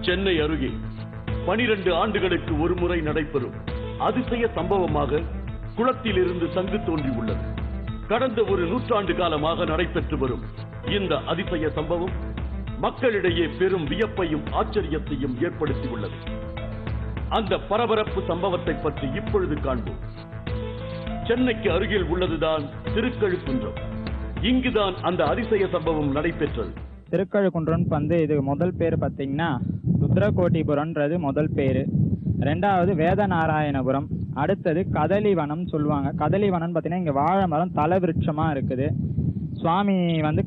சென்னை அருகே 12 ஆண்டுகளுக்கு ஒரு முறை நடைபெறும் அதிசய சம்பவமாக குளத்திலிருந்து சங்கு தோன்றியுள்ளது. கடந்த ஒரு நூற்றாண்டு காலமாக நடைபெற்று வரும் இந்த அதிசய சம்பவம் மக்களிடையே பெரும் வியப்பையும் ஆச்சரியத்தையும் ஏற்படுத்தியுள்ளது. அந்த பரபரப்பு சம்பவத்தை பற்றி இப்பொழுது காண்போம். சென்னைக்கு அருகில் உள்ளதுதான் திருக்கழுக்குன்றம். இங்குதான் அந்த அதிசய சம்பவம் நடைபெற்றது. திருக்கழுக்குன்றம் இது முதல் பேர் பார்த்தீங்கன்னா ருத்ரகோட்டிபுரம்ன்றது முதல் பேர். ரெண்டாவது வேதநாராயணபுரம், அடுத்தது கதலிவனம் சொல்லுவாங்க. கதலிவனம் பார்த்தீங்கன்னா இங்கே வாழை மரம் தலவிருட்சமாக இருக்குது. சுவாமி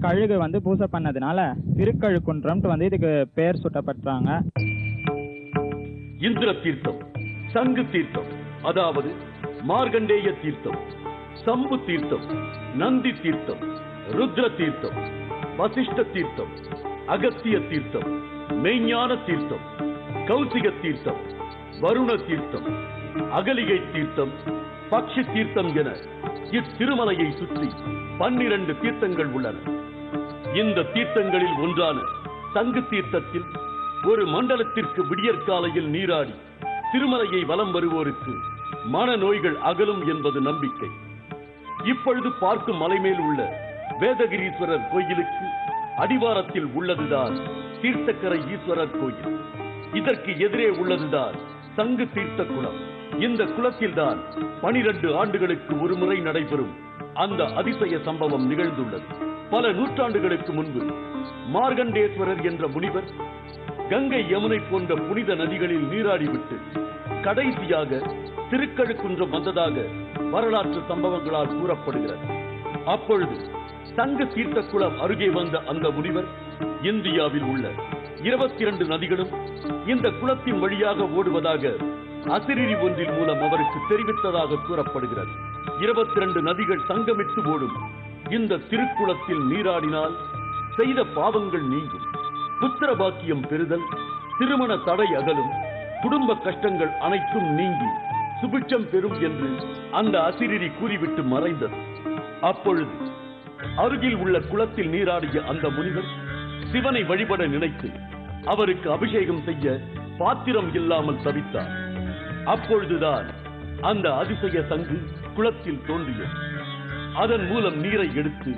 கழுகு பூசை பண்ணதுனால திருக்கழுக்குன்றம் இதுக்கு பேர் சுட்டப்பட்டாங்க. இந்திர தீர்த்தம், சங்கு தீர்த்தம், அதாவது மார்கண்டேய தீர்த்தம், சம்பு தீர்த்தம், நந்தி தீர்த்தம், ருத்ர தீர்த்தம், வசிஷ்ட தீர்த்தம், அகத்திய தீர்த்தம், மெய்ஞான தீர்த்தம், கௌசிக தீர்த்தம், வருண தீர்த்தம், அகலிகை தீர்த்தம், பக்ஷி தீர்த்தம் என இத்திருமலையை சுற்றி 12 தீர்த்தங்கள் உள்ளன. இந்த தீர்த்தங்களில் ஒன்றான சங்கு தீர்த்தத்தில் ஒரு மண்டலத்திற்கு விடியற்காலையில் நீராடி திருமலையை வலம் வருவோருக்கு மனநோய்கள் அகலும் என்பது நம்பிக்கை. இப்பொழுது பார்க்கும் மலைமேல் உள்ள வேதகிரீஸ்வரர் கோயிலுக்கு அடிவாரத்தில் உள்ளதுதான் தீர்த்தக்கரை ஈஸ்வரர் கோயில். இதற்கு எதிரே உள்ளதுதான் சங்கு தீர்த்த குளம். இந்த குளத்தில்தான் 12 ஆண்டுகளுக்கு ஒரு முறை நடைபெறும் அந்த அதிசய சம்பவம் நிகழ்ந்துள்ளது. பல நூற்றாண்டுகளுக்கு முன்பு மார்கண்டேஸ்வரர் என்ற முனிவர் கங்கை, யமுனை போன்ற புனித நதிகளில் நீராடிவிட்டு கடைசியாக திருக்கழுக்குன்றம் வந்ததாக வரலாற்று சம்பவங்களால் கூறப்படுகிறது. அப்பொழுது சங்கு தீர்த்த குளம் அருகே வந்த அந்த முனிவர் இந்தியாவில் உள்ள 22 நதிகளும் இந்த குளத்தின் வழியாக ஓடுவதாக அசிரிரி ஒன்றின் மூலம் அவருக்கு தெரிவித்ததாக கூறப்படுகிறது. 22 நதிகள் சங்கமித்து ஓடும் இந்த திருக்குளத்தில் நீராடினால் செய்த பாவங்கள் நீங்கும், புத்திர பாக்கியம் பெறுதல், திருமண தடை அகலும், குடும்ப கஷ்டங்கள் அனைத்தும் நீங்கி சுபிட்சம் பெறும் என்று அந்த அசிரிரி கூறிவிட்டு மறைந்தது. அப்பொழுது அருகில் உள்ள குளத்தில் நீராடிய அந்த முனிவர் சிவனை வழிபட நினைத்து அவருக்கு அபிஷேகம் செய்ய பாத்திரம் இல்லாமல் தவித்தார். அப்பொழுதுதான் அந்த அதிசய சங்கு குளத்தில் தோன்றியது. அதன் மூலம் நீரை எடுத்து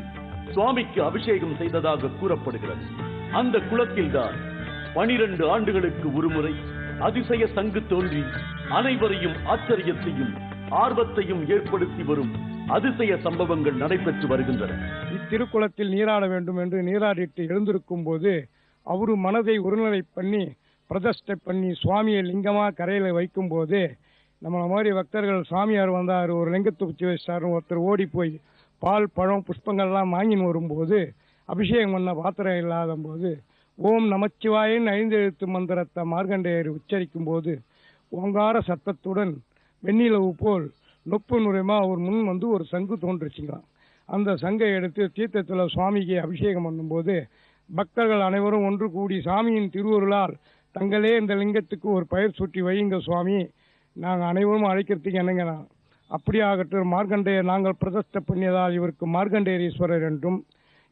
சுவாமிக்கு அபிஷேகம் செய்ததாக கூறப்படுகிறது. அந்த குளத்தில்தான் 12 ஆண்டுகளுக்கு ஒருமுறை அதிசய சங்கு தோன்றி அனைவரையும் ஆச்சரியத்தையும் ஆர்வத்தையும் ஏற்படுத்தி வரும் அதிசய சம்பவங்கள் நடைபெற்று வருகின்றன. இத்திருக்குளத்தில் நீராட வேண்டும் என்று நீராடிட்டு எழுந்திருக்கும் போது அவரு மனதை ஒருநிலை பண்ணி பிரதிஷ்டை பண்ணி சுவாமியை லிங்கமா கரையில வைக்கும் போது நம்மள மாதிரி பக்தர்கள் சாமியார் வந்தார், ஒரு லிங்கத்தை உச்சி வச்சாரு, ஒருத்தர் ஓடி போய் பால், பழம், புஷ்பங்கள்லாம் வாங்கின்னு வரும்போது அபிஷேகம் பண்ண பாத்திரம் இல்லாத போது ஓம் நமச்சிவாயின் 5 எழுத்து மந்திரத்தை மார்கண்டேயர் உச்சரிக்கும் போது ஓங்கார சத்தத்துடன் வெண்ணிலவு போல் நொப்பு நுரைமா அவர் முன் ஒரு சங்கு தோன்றுச்சுங்களாம். அந்த சங்கை எடுத்து தீர்த்தத்தில் சுவாமிக்கு அபிஷேகம் பண்ணும்போது பக்தர்கள் அனைவரும் ஒன்று கூடி சாமியின் திருவருளால் தங்களே இந்த லிங்கத்துக்கு ஒரு பெயர் சூட்டி வையுங்க சுவாமி, நாங்கள் அனைவரும் அழைக்கிறதுக்கு என்னங்கண்ணா, அப்படியாகட்டும், மார்கண்டேயர் நாங்கள் பிரதிஷ்டை பண்ணியதால் இவருக்கு மார்கண்டேயீஸ்வரர் என்றும்,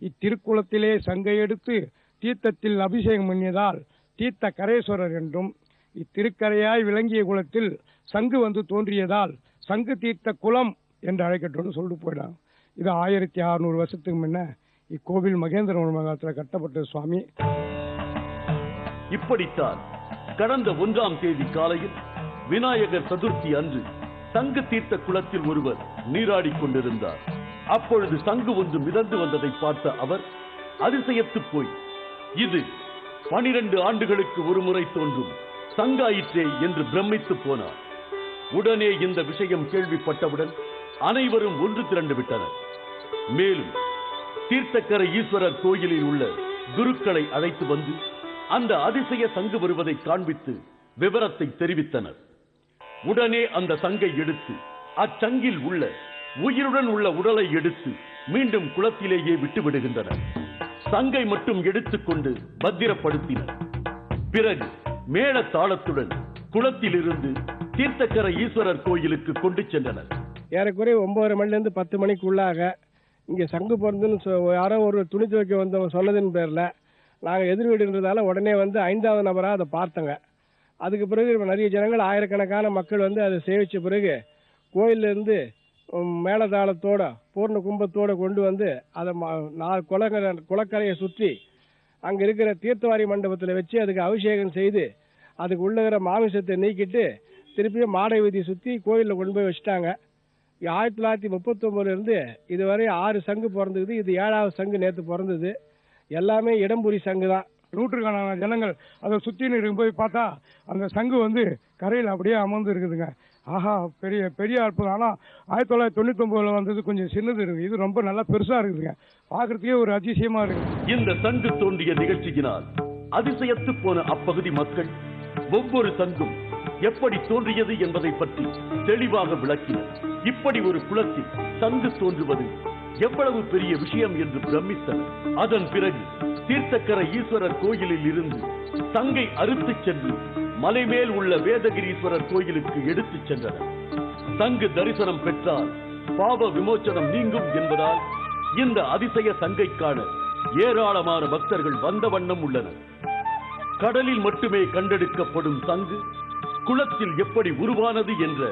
இத்திருக்குளத்திலே சங்கை எடுத்து தீர்த்தத்தில் அபிஷேகம் பண்ணியதால் தீர்த்த கரேஸ்வரர் என்றும், இத்திருக்கரையாய் விளங்கிய குளத்தில் சங்கு தோன்றியதால் சங்கு தீர்த்த குளம் என்று அழைக்கட்டும்னு சொல்லிட்டு போயிடாங்க. இது 1600 வருஷத்துக்கு முன்ன இக்கோவில் மகேந்திரவர்ம காலத்தில் கட்டப்பட்ட சுவாமி. இப்படித்தான் கடந்த 1ஆம் தேதி காலையில் விநாயகர் சதுர்த்தி அன்று சங்கு தீர்த்த குளத்தில் ஒருவர் நீராடி கொண்டிருந்தார். அப்பொழுது சங்கு ஒன்று மிதந்து வந்ததை பார்த்த அவர் அதிசயத்து போய் இது 12 ஆண்டுகளுக்கு ஒரு முறை தோன்றும் சங்காயிற்றே என்று பிரமித்து போனார். உடனே இந்த விஷயம் கேள்விப்பட்டவுடன் அனைவரும் ஒன்று திரண்டு விட்டனர். மேலும் தீர்த்தக்கரை ஈஸ்வரர் கோயிலில் உள்ள குருக்களை அழைத்து வந்து அந்த அதிசய சங்கு வருவதை காண்பித்து விவரத்தை தெரிவித்தனர். உடனே அந்த சங்கை எடுத்து அச்சங்கில் உள்ள உயிருடன் உள்ள உடலை எடுத்து மீண்டும் குளத்திலேயே விட்டு விடுகின்றனர். சங்கை மட்டும் எடுத்துக்கொண்டு பத்திரப்படுத்தினர். பிறகு மேள தாளத்துடன் குளத்திலிருந்து தீர்த்தக்கரை ஈஸ்வரர் கோயிலுக்கு கொண்டு சென்றனர். ஏறக்குறைய 9:30 மணிலேருந்து 10 மணிக்குள்ளாக இங்கே சங்கு பிறந்துன்னு யாரோ ஒரு துணி துவைக்க வந்தவங்க சொன்னதின் பேரில் நாங்கள் எதிர் வீடுன்றதால உடனே வந்து 5வது நபராக அதை பார்த்தங்க. அதுக்கு பிறகு நிறைய ஜனங்கள், ஆயிரக்கணக்கான மக்கள் வந்து அதை சேவித்த பிறகு கோயிலிருந்து மேலதாளத்தோட பூர்ண கும்பத்தோடு கொண்டு வந்து அதை 4 குளக்கரையை சுற்றி அங்கே இருக்கிற தீர்த்தவாரி மண்டபத்தில் வச்சு அதுக்கு அபிஷேகம் செய்து அதுக்கு உள்ள மாமிசத்தை நீக்கிட்டு திருப்பியும் மாடை வீதி சுற்றி கோயிலில் கொண்டு போய் வச்சுட்டாங்க. 1939 இதுவரை 6 சங்கு பிறந்தது. இது 7வது சங்கு நேற்று பிறந்தது. எல்லாமே இடம்புரி சங்கு தான். நூற்றுக்கணக்கான ஜனங்கள் அதை சுற்றி போய் பார்த்தா அந்த சங்கு வந்து கரையில் அப்படியே அமர்ந்து இருக்குதுங்க. ஆஹா, பெரிய பெரிய அற்புதம். ஆனால் 1999 வந்தது கொஞ்சம் சின்னது இருக்குது. இது ரொம்ப நல்லா பெருசாக இருக்குதுங்க. பார்க்கறதுக்கே ஒரு அதிசயமாக இருக்குது. இந்த சங்கு தோன்றிய நிகழ்ச்சியினால் அதிசயத்து போன அப்பகுதி மக்கள் ஒவ்வொரு சங்கும் எப்படி தோன்றியது என்பதை பற்றி தெளிவாக விளக்கினர். இப்படி ஒரு குளத்தில் சங்கு தோன்றுவது எவ்வளவு பெரிய விஷயம் என்று பிரமித்தனர். அதன் பிறகு தீர்த்தக்கரை ஈஸ்வரர் கோயிலில் இருந்து சங்கை அறுத்துச் சென்று மலைமேல் உள்ள வேதகிரீஸ்வரர் கோயிலுக்கு எடுத்துச் சென்றனர். சங்கு தரிசனம் பெற்றால் பாவ விமோச்சனம் நீங்கும் என்பதால் இந்த அதிசய சங்கை காண ஏராளமான பக்தர்கள் வந்த வண்ணம் உள்ளனர். கடலில் மட்டுமே கண்டெடுக்கப்படும் சங்கு குளத்தில் எப்படி உருவானது என்ற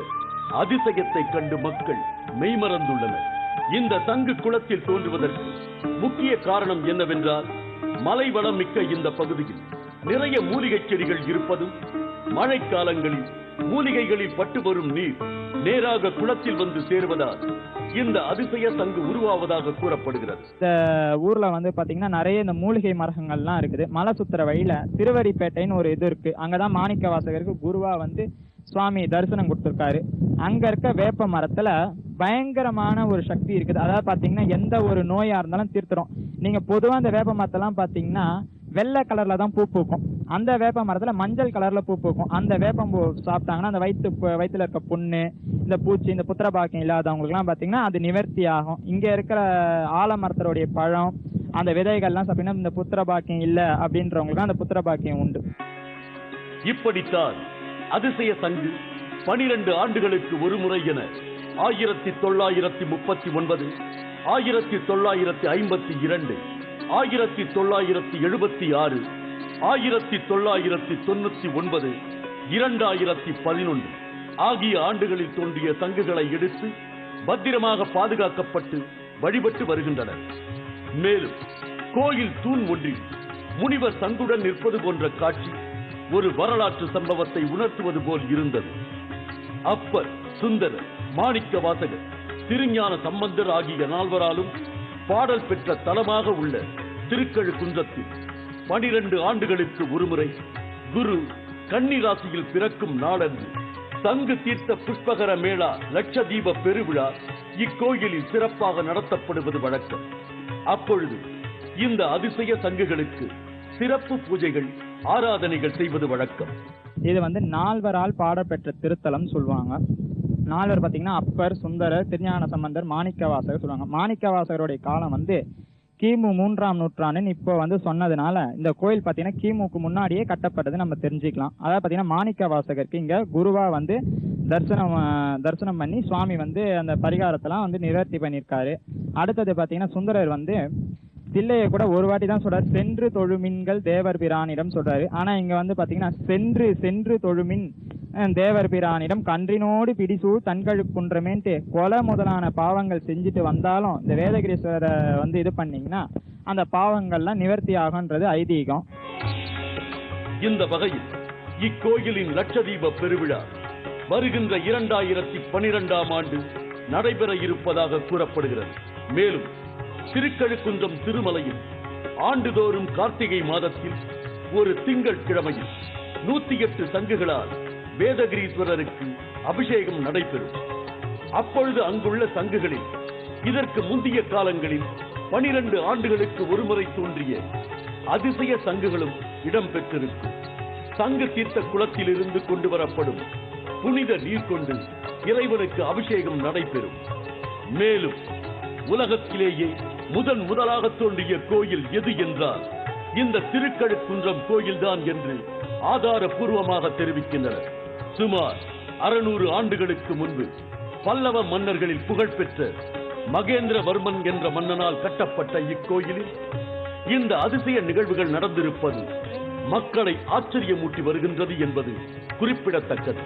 அதிசயத்தை கண்டு மக்கள் மெய்மறந்துள்ளனர். இந்த சங்கு குளத்தில் தோன்றுவதற்கு முக்கிய காரணம் என்னவென்றால், மலை வளம் மிக்க இந்த பகுதியில் நிறைய மூலிகை செடிகள் இருப்பதும், மழைக்காலங்களில் மூலிகைகளில் பட்டு வரும் நீர் நேராக குளத்தில் வந்து சேருவதால் இந்த அதிசய சங்கு உருவாவதாக கூறப்படுகிறது. இந்த ஊர்ல வந்து பாத்தீங்கன்னா நிறைய இந்த மூலிகை மரங்கள்லாம் இருக்குது. மலை சுத்துற வழியில திருவடிப்பேட்டைன்னு ஒரு இது இருக்கு. அங்கதான் மாணிக்க வாசகருக்கு குருவா வந்து சுவாமி தரிசனம் கொடுத்திருக்காரு. அங்க இருக்க வேப்ப மரத்துல பயங்கரமான ஒரு சக்தி இருக்குது. அதாவது பாத்தீங்கன்னா எந்த ஒரு நோயா இருந்தாலும் தீர்த்துரும். நீங்க பொதுவா அந்த வேப்ப மரத்தெல்லாம் பாத்தீங்கன்னா வெள்ளை கலர்ல தான் பூ பூக்கும். அந்த வேப்ப மரத்துல மஞ்சள் கலர்ல பூ பூக்கும். அந்த வேப்பம் பூ சாப்பிட்டாங்கன்னா அந்த வயிற்றுல இருக்க புண்ணு, இந்த பூச்சி, இந்த புத்திர பாக்கியம் இல்லாதவங்களுக்கு எல்லாம் பாத்தீங்கன்னா அது நிவர்த்தி ஆகும். இங்க இருக்கிற ஆலமரத்தோடைய பழம், அந்த விதைகள்லாம் சாப்பிட்டீங்கன்னா இந்த புத்திர பாக்கியம் இல்ல அப்படின்றவங்களுக்கு அந்த புத்திர பாக்கியம் உண்டு. இப்படித்தான் அதிசய சங்கு 12 ஆண்டுகளுக்கு ஒரு முறை என 1939, 1952, 1976, 1999, 2011 ஆகிய ஆண்டுகளில் தோன்றிய சங்குகளை எடுத்து பத்திரமாக பாதுகாக்கப்பட்டு வழிபட்டு வருகின்றனர். மேலும் கோயில் தூண் ஒன்றில் முனிவர் சங்குடன் நிற்பது போன்ற காட்சி ஒரு வரலாற்று சம்பவத்தை உணர்த்துவது போல் இருந்தது. அப்பர், சுந்தரர், மாணிக்க வாசகர், திருஞான சம்பந்தர் ஆகிய 4வராலும் பாடல் பெற்ற தலமாக உள்ள திருக்கழுக்குன்றத்தில் 12 ஆண்டுகளுக்கு ஒருமுறை குரு கன்னி ராசியில் பிறக்கும் நாளன்று சங்கு தீர்த்த புஷ்பகர மேளா லட்சதீப பெருவிழா இக்கோயிலில் சிறப்பாக நடத்தப்படுவது வழக்கம். அப்பொழுது இந்த அதிசய சங்குகளுக்கு சிறப்பு பூஜைகள், ஆராதனைகள் செய்வது வழக்கம். இது வந்து 4வரால் பாடப்பெற்ற திருத்தலம் சொல்லுவாங்க. 4வர் பாத்தீங்கன்னா அப்பர், சுந்தரர், திருஞான சம்பந்தர், மாணிக்க வாசகர் சொல்லுவாங்க. மாணிக்க வாசகருடைய காலம் வந்து கிமு 3ஆம் நூற்றாண்டுன்னு இப்போ வந்து சொன்னதுனால இந்த கோயில் பாத்தீங்கன்னா கிமுக்கு முன்னாடியே கட்டப்பட்டது நம்ம தெரிஞ்சுக்கலாம். அதாவது பாத்தீங்கன்னா மாணிக்க வாசகருக்கு இங்க குருவா வந்து தரிசனம் பண்ணி சுவாமி வந்து அந்த பரிகாரத்தெல்லாம் வந்து நிவர்த்தி பண்ணியிருக்காரு. அடுத்தது பாத்தீங்கன்னா சுந்தரர் வந்து தில்லையை கூட ஒரு வாட்டி தான் சொல்றாரு, சென்று தொழுமின்கள் தேவர் பிரானிடம் சொல்றாரு. ஆனா இங்க வந்து பாத்தீங்கன்னா சென்று தொழுமின் தேவர் பிரானிடம் கன்றினோடு பிடிசூழ் தன்கழுக்குன்றமேன்ட்டு கொலை முதலான பாவங்கள் செஞ்சுட்டு வந்தாலும் இந்த வேதகிரீஸ்வரரை வந்து இது பண்ணீங்கன்னா அந்த பாவங்கள்லாம் நிவர்த்தி ஆகும்ன்றது ஐதீகம். இந்த வகையில் இக்கோயிலின் லட்சதீப பெருவிழா வருகின்ற 2012ஆம் ஆண்டு நடைபெற இருப்பதாக கூறப்படுகிறது. மேலும் திருக்கழுக்குன்றம் திருமலையில் ஆண்டுதோறும் கார்த்திகை மாதத்தில் ஒரு திங்கள் கிழமையில் 108 சங்குகளால் வேதகிரீஸ்வரருக்கு அபிஷேகம் நடைபெறும். அப்பொழுது அங்குள்ள சங்குகளில் இதற்கு முந்தைய காலங்களில் 12 ஆண்டுகளுக்கு ஒருமுறை தோன்றிய அதிசய சங்குகளும் இடம்பெற்றிருக்கும். சங்கு தீர்த்த குளத்திலிருந்து கொண்டு வரப்படும் புனித நீர் கொண்டு இறைவனுக்கு அபிஷேகம் நடைபெறும். மேலும் உலகத்திலேயே முதலாக தோன்றிய கோயில் எது என்றால் இந்த திருக்கழுக்குன்றம் கோயில்தான் என்று ஆதாரபூர்வமாக தெரிவிக்கின்றனர். சுமார் 600 ஆண்டுகளுக்கு முன்பு பல்லவ மன்னர்களில் புகழ்பெற்ற மகேந்திரவர்மன் என்ற மன்னனால் கட்டப்பட்ட இக்கோயிலில் இந்த அதிசய நிகழ்வுகள் நடந்திருப்பது மக்களை ஆச்சரியமூட்டி வருகின்றது என்பது குறிப்பிடத்தக்கது.